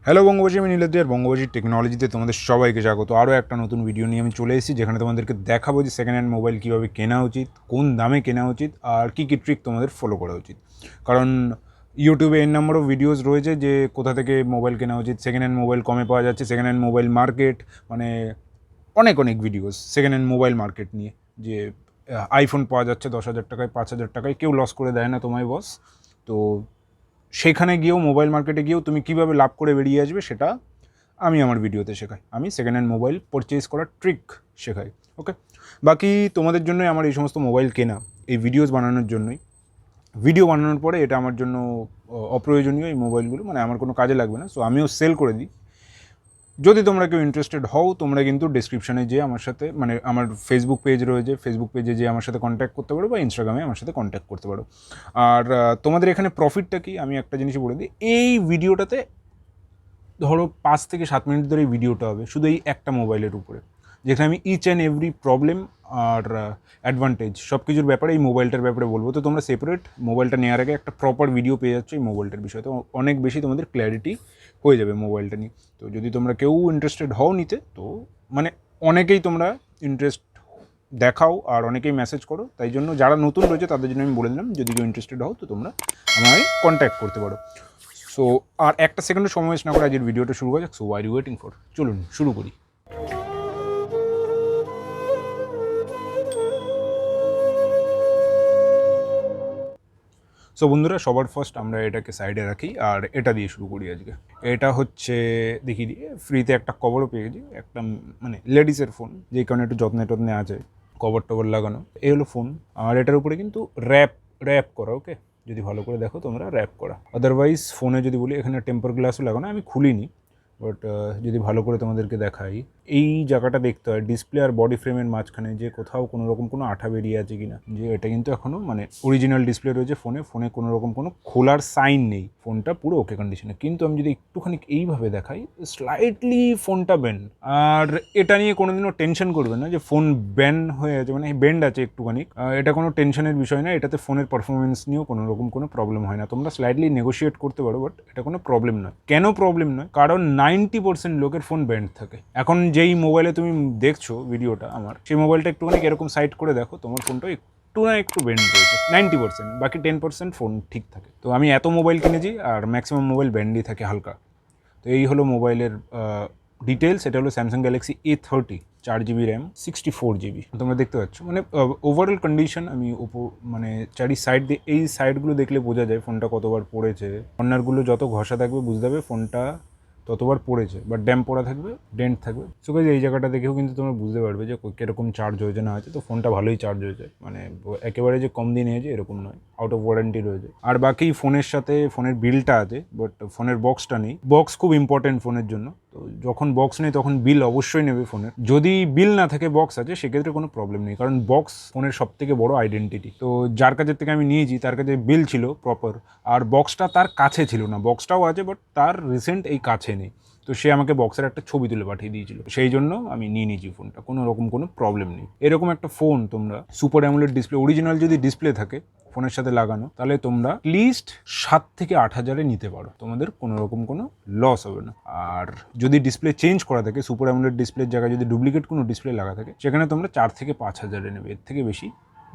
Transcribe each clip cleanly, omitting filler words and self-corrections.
Hello বঙ্গবাসী, আমি নীলাদ্রি আর বঙ্গবাসির টেকনোলজিতে তোমাদের সবাইকে স্বাগত। আরও একটা নতুন ভিডিও নিয়ে আমি চলে এসেছি, যেখানে তোমাদেরকে দেখাবো যে সেকেন্ড হ্যান্ড মোবাইল কীভাবে কেনা উচিত, কোন দামে কেনা উচিত, আর কী কী ট্রিক তোমাদের ফলো করা উচিত। কারণ ইউটিউবে এর নাম্বারও ভিডিওস রয়েছে যে কোথা থেকে মোবাইল কেনা উচিত, সেকেন্ড হ্যান্ড মোবাইল কমে পাওয়া যাচ্ছে, সেকেন্ড হ্যান্ড মোবাইল মার্কেট, মানে অনেক অনেক videos second hand mobile market নিয়ে, যে আইফোন পাওয়া যাচ্ছে 10,000 টাকায়, 5,000 টাকায়, কেউ লস করে দেয় না তোমায় বস। তো সেখানে গিয়েও, মোবাইল মার্কেটে গিয়েও তুমি কীভাবে লাভ করে বেরিয়ে আসবে সেটা আমি আমার ভিডিওতে শেখাই। আমি সেকেন্ড হ্যান্ড মোবাইল পারচেজ করার ট্রিক শেখাই। ওকে, বাকি তোমাদের জন্যই আমার এই সমস্ত মোবাইল কেনা, এই ভিডিওস বানানোর জন্যই। ভিডিও বানানোর পরে এটা আমার জন্য অপ্রয়োজনীয়, এই মোবাইলগুলো মানে আমার কোনো কাজে লাগবে না, সো আমিও সেল করে দিই। যদি তোমরা কেউ ইন্টারেস্টেড হও, তোমরা কিন্তু ডিসক্রিপশানে যেয়ে আমার সাথে, মানে আমার ফেসবুক পেজ রয়েছে, ফেসবুক পেজে যেয়ে আমার সাথে কন্ট্যাক্ট করতে পারো, বা ইনস্টাগ্রামে আমার সাথে কন্ট্যাক্ট করতে পারো। আর তোমাদের এখানে প্রফিটটা কি, আমি একটা জিনিসই বলে দিই। এই ভিডিওটাতে ধরো 5 থেকে 7 মিনিট ধরে এই ভিডিওটা হবে শুধু এই একটা মোবাইলের উপরে, যেখানে আমি ইচ অ্যান্ড এভরি প্রবলেম আর অ্যাডভান্টেজ সব কিছুর ব্যাপারে, এই মোবাইলটার ব্যাপারে বলবো। তো তোমরা সেপারেট মোবাইলটা নেওয়ার আগে একটা প্রপার ভিডিও পেয়ে যাচ্ছ এই মোবাইলটার বিষয়ে, তো অনেক বেশি তোমাদের ক্ল্যারিটি হয়ে যাবে মোবাইলটা নিয়ে। তো যদি তোমরা কেউ ইন্টারেস্টেড হও নিতে, তো মানে অনেকেই তোমরা ইন্টারেস্ট দেখাও আর অনেকেই মেসেজ করো, তাই জন্য যারা নতুন রয়েছে তাদের জন্য আমি বলে দিলাম, যদি কেউ ইন্টারেস্টেড হও তো তোমরা আমায় কন্ট্যাক্ট করতে পারো। সো আর একটা সেকেন্ডও সময় ওয়েস্ট না করে আজকের ভিডিওটা শুরু করা যাক। So why are you waiting for, চলুন শুরু করি। সো বন্ধুরা, সবার ফার্স্ট আমরা এটাকে সাইডে রাখি আর এটা দিয়ে শুরু করি আজকে। এটা হচ্ছে, দেখি দিয়ে ফ্রিতে একটা কভারও পেয়ে গেছি, একটা মানে লেডিসের ফোন, যে কারণে একটু যত্নে টত্নে আছে, কভার টভার লাগানো। এই হলো ফোন, আর এটার উপরে কিন্তু র্যাপ করা। ওকে, যদি ভালো করে দেখো তোমরা, র্যাপ করা। আদারওয়াইজ ফোনে যদি বলি, এখানে টেম্পার গ্লাসও লাগানো, আমি খুলিনি, বাট যদি ভালো করে তোমাদেরকে দেখাই, এই জায়গাটা দেখতে হয় ডিসপ্লে আর বডি ফ্রেমের মাঝখানে, যে কোথাও কোনো রকম কোনো আঠা বেরিয়ে আছে কিনা। যে এটা কিন্তু এখনও মানে অরিজিনাল ডিসপ্লে রয়েছে ফোনে কোনো রকম কোনো খোলার সাইন নেই, ফোনটা পুরো ওকে কন্ডিশনে। কিন্তু আমি যদি একটুখানি এইভাবে দেখাই, স্লাইটলি ফোনটা বেন্ড। আর এটা নিয়ে কোনোদিনও টেনশন করবে না যে ফোন বেন্ড হয়ে আছে, মানে বেন্ড আছে একটুখানি, এটা কোনো টেনশনের বিষয় না। এটাতে ফোনের পারফরমেন্স নিয়েও কোনো রকম কোনো প্রবলেম হয় না, তোমরা স্লাইটলি নেগোশিয়েট করতে পারো, বাট এটা কোনো প্রবলেম নয়। কেন প্রবলেম নয়? কারণ 90% লোকের ফোন ব্যান্ড থাকে। এখন যেই মোবাইলে তুমি দেখছো ভিডিওটা আমার, সেই মোবাইলটা একটুখানি এরকম সাইড করে দেখো, তোমার ফোনটা একটু না একটু ব্যান্ড রয়েছে 90%, বাকি 10% ফোন ঠিক থাকে। তো আমি এত মোবাইল কিনেছি আর ম্যাক্সিমাম মোবাইল ব্যান্ডই থাকে হালকা। তো এই হলো মোবাইলের ডিটেলস। এটা হলো Samsung Galaxy A30, 4GB RAM, 64GB। তোমরা দেখতে পাচ্ছ, মানে ওভারঅল কন্ডিশন আমি মানে চারি সাইড দিয়ে, এই সাইডগুলো দেখলে বোঝা যায় ফোনটা কতবার পড়েছে। কর্নারগুলো যত ঘষা থাকবে বুঝতে হবে ফোনটা ততবার পড়েছে, বা ড্যাম্প পড়া থাকবে, ডেন্ট থাকবে। সো গাইস, এই জায়গাটা দেখেও কিন্তু তোমরা বুঝতে পারবে যে কীরকম চার্জ হয়েছে না হয়েছে। তো ফোনটা ভালোই চার্জ হয়েছে, মানে একেবারে যে কম দিন হয়েছে এরকম নয়, আউট অফ ওয়ারেন্টি রয়েছে। আর বাকি ফোনের সাথে ফোনের বিলটা আছে, বাট ফোনের বক্সটা নেই। বক্স খুব ইম্পর্টেন্ট ফোনের জন্য, তো যখন বক্স নেই তখন বিল অবশ্যই নেবে ফোনের। যদি বিল না থাকে, বক্স আছে, সেক্ষেত্রে কোনো প্রবলেম নেই, কারণ বক্স ফোনের সব থেকে বড় আইডেন্টিটি। তো যার কাছের থেকে আমি নিয়েছি তার কাছে বিল ছিল প্রপার, আর বক্সটা তার কাছে ছিল না। বক্সটাও আছে, বাট তার রিসেন্ট এই কাছে নেই। তো সে আমাকে বক্সের একটা ছবি তুলে পাঠিয়ে দিয়েছিল, সেই জন্য আমি নিয়ে নিয়েছি ফোনটা, কোনো রকম কোনো প্রবলেম নেই। এরকম একটা ফোন তোমরা সুপার অ্যামোলেড ডিসপ্লে, অরিজিনাল যদি ডিসপ্লে থাকে ফোনের সাথে লাগানো, তাহলে তোমরা লিস্ট 7 থেকে 8 হাজারে নিতে পারো, তোমাদের কোনো রকম কোনো লস হবে না। আর যদি ডিসপ্লে চেঞ্জ করা থাকে, সুপার অ্যামোলেড ডিসপ্লের জায়গায় যদি ডুপ্লিকেট কোনো ডিসপ্লে লাগা থাকে, সেখানে তোমরা 4 থেকে 5 হাজারে নেবে, এর থেকে বেশি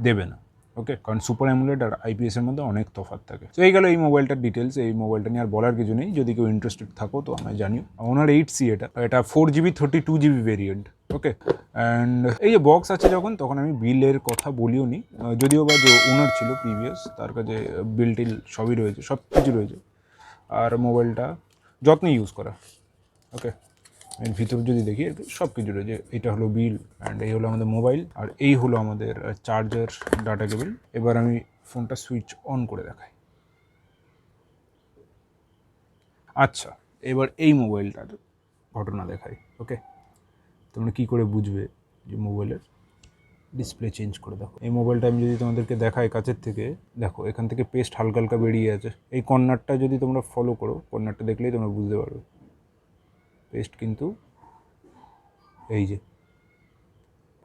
দেবে না। ওকে, কারণ সুপার অ্যামোলেড আর আইপিএসের মধ্যে অনেক তফাৎ থাকে। তো এই গেল এই মোবাইলটার ডিটেলস। এই মোবাইলটা নিয়ে আর বলার কিছু নেই, যদি কেউ ইন্টারেস্টেড থাকো তো আমায় জানিও। ওনার 8C, এটা 4GB 32GB variant. Okay, and এই যে বক্স আছে যখন, তখন আমি বিলের কথা বলিও নি, যদিও বা যে ওনার ছিল প্রিভিয়াস, তার কাছে বিল টিল সবই রয়েছে, সব কিছু রয়েছে। আর মোবাইলটা যত্নে ইউজ করা। ওকে, এর ভিতর যদি দেখি সব কিছু রয়েছে। এটা হলো বিল, অ্যান্ড এই হলো আমাদের মোবাইল, আর এই হলো আমাদের চার্জার, ডাটা কেবল। এবার আমি ফোনটা সুইচ অন করে দেখাই। আচ্ছা, এবার এই মোবাইলটার ঘটনা দেখাই। ওকে, তোমরা কী করে বুঝবে যে মোবাইলের ডিসপ্লে চেঞ্জ করে দেখো। এই মোবাইলটা আমি যদি তোমাদেরকে দেখাই কাছের থেকে, দেখো এখান থেকে পেস্ট হালকা হালকা বেরিয়ে আছে। এই কর্নারটা যদি তোমরা ফলো করো, কর্নারটা দেখলেই তোমরা বুঝতে পারবে পেস্ট কিন্তু এই যে,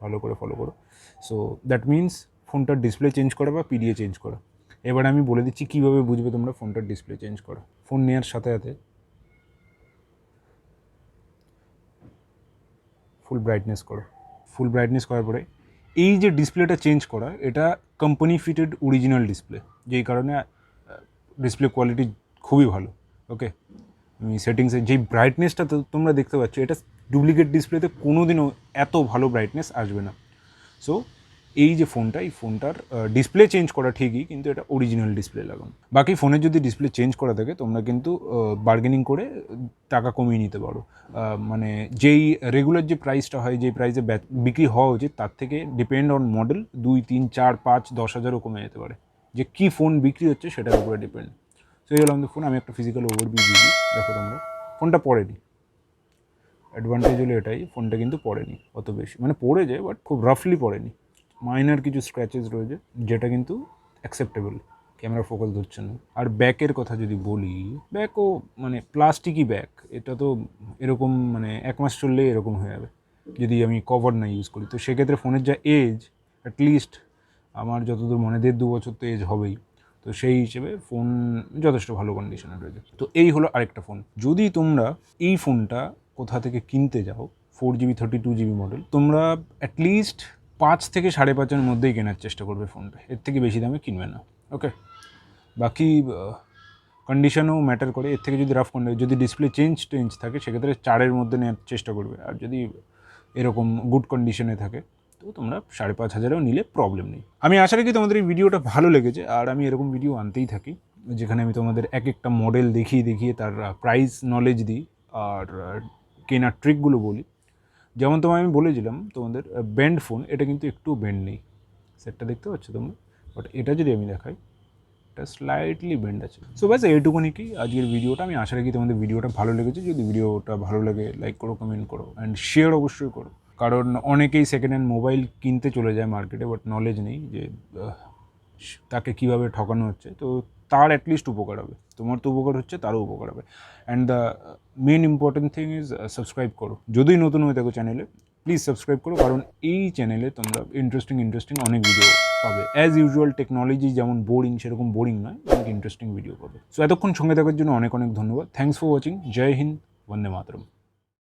ভালো করে ফলো করো। সো দ্যাট মিনস ফোনটার ডিসপ্লে চেঞ্জ করা বা পিডিএ চেঞ্জ করা। এবার আমি বলে দিচ্ছি কীভাবে বুঝবে তোমরা ফোনটার ডিসপ্লে চেঞ্জ করা। ফোন নেওয়ার সাথে সাথে ফুল ব্রাইটনেস করো। ফুল ব্রাইটনেস করার পরে এই যে ডিসপ্লেটা চেঞ্জ করা, এটা কোম্পানি ফিটেড অরিজিনাল ডিসপ্লে, যেই কারণে ডিসপ্লে কোয়ালিটি খুবই ভালো। ওকে, আমি সেটিংসে যেই ব্রাইটনেসটা তোমরা দেখতে পাচ্ছ, এটা ডুপ্লিকেট ডিসপ্লেতে কোনো দিনও এত ভালো ব্রাইটনেস আসবে না। সো এই যে ফোনটা, এই ফোনটার ডিসপ্লে চেঞ্জ করা ঠিকই, কিন্তু এটা অরিজিনাল ডিসপ্লে লাগানো। বাকি ফোনের যদি ডিসপ্লে চেঞ্জ করা থাকে, তোমরা কিন্তু বার্গেনিং করে টাকা কমিয়ে নিতে পারো। মানে যেই রেগুলার যে প্রাইসটা হয়, যেই প্রাইসে বিক্রি হওয়া উচিত, তার থেকে ডিপেন্ড অন মডেল 2, 3, 4, 5, 10,000ও কমে যেতে পারে। যে কী ফোন বিক্রি হচ্ছে সেটার উপরে ডিপেন্ড। সো এই হলো আমাদের ফোন। আমি একটা ফিজিক্যাল ওভারভিউ দিই, দেখো তোমরা। ফোনটা পড়েনি, অ্যাডভান্টেজ হলো এটাই, ফোনটা কিন্তু পড়েনি অত বেশি, মানে পড়ে যায় বাট খুব রাফলি পড়েনি। মাইনার কিছু স্ক্র্যাচেস রয়েছে, যেটা কিন্তু অ্যাকসেপ্টেবল। ক্যামেরা ফোকাস ধরছে না। আর ব্যাকের কথা যদি বলি, ব্যাকও মানে প্লাস্টিকই ব্যাক, এটা তো এরকম মানে 1 মাস চললেই এরকম হয়ে যাবে যদি আমি কভার না ইউজ করি। তো সেক্ষেত্রে ফোনের যা এজ, অ্যাটলিস্ট আমার যতদূর মনে 1.5-2 বছর তো এজ হবেই। তো সেই হিসেবে ফোন যথেষ্ট ভালো কন্ডিশনে রয়েছে। তো এই হলো আরেকটা ফোন। যদি তোমরা এই ফোনটা কোথা থেকে কিনতে যাও, 4GB 32GB মডেল, তোমরা অ্যাটলিস্ট 5 থেকে 5.5-এর মধ্যেই কেনার চেষ্টা করবে ফোনটা, এর থেকে বেশি দামে কিনবে না। ওকে, বাকি কন্ডিশনও ম্যাটার করে। এর থেকে যদি রাফ কন্ডিশন, যদি ডিসপ্লে চেঞ্জ থাকে, সেক্ষেত্রে 4-এর মধ্যে নেওয়ার চেষ্টা করবে। আর যদি এরকম গুড কন্ডিশনে থাকে, তো তোমরা 5,500-এও নিলে প্রবলেম নেই। আমি আশা রাখি তোমাদের এই ভিডিওটা ভালো লেগেছে। আর আমি এরকম ভিডিও আনতেই থাকি, যেখানে আমি তোমাদের এক একটা মডেল দেখিয়ে তার প্রাইস নলেজ দিই আর কেনার ট্রিকগুলো বলি। যেমন আমি বলেছিলাম তোমাদের ব্যান্ড ফোন, এটা কিন্তু একটু ব্যান্ড নেই, সেটটা দেখতে পাচ্ছ তোমরা। বাট এটা যদি আমি দেখাই, এটা স্লাইটলি বেন্ড আছে। সো ব্যাস এইটুকুনি কি আজকের ভিডিওটা। আমি আশা রাখি তোমাদের ভিডিওটা ভালো লেগেছে। যদি ভিডিওটা ভালো লাগে, লাইক করো, কমেন্ট করো অ্যান্ড শেয়ার অবশ্যই করো। কারণ অনেকেই সেকেন্ড হ্যান্ড মোবাইল কিনতে চলে যায় মার্কেটে, বাট নলেজ নেই যে তাকে কীভাবে ঠকানো হচ্ছে। তো তার অ্যাটলিস্ট উপকার হবে, তোমার তো উপকার হচ্ছে, তারও উপকার হবে। And the main important thing is subscribe করো। যদি নতুন হয়ে থাকো চ্যানেলে, প্লিজ সাবস্ক্রাইব করো, কারণ এই চ্যানেলে তোমরা ইন্টারেস্টিং অনেক ভিডিও পাবে। অ্যাজ ইউজুয়াল টেকনোলজি যেমন বোরিং, সেরকম বোরিং নয়, অনেক ইন্টারেস্টিং ভিডিও পাবে। সো এতক্ষণ সঙ্গে থাকার জন্য অনেক ধন্যবাদ। Thanks for watching. জয় হিন্দ, বন্দে মাতরম।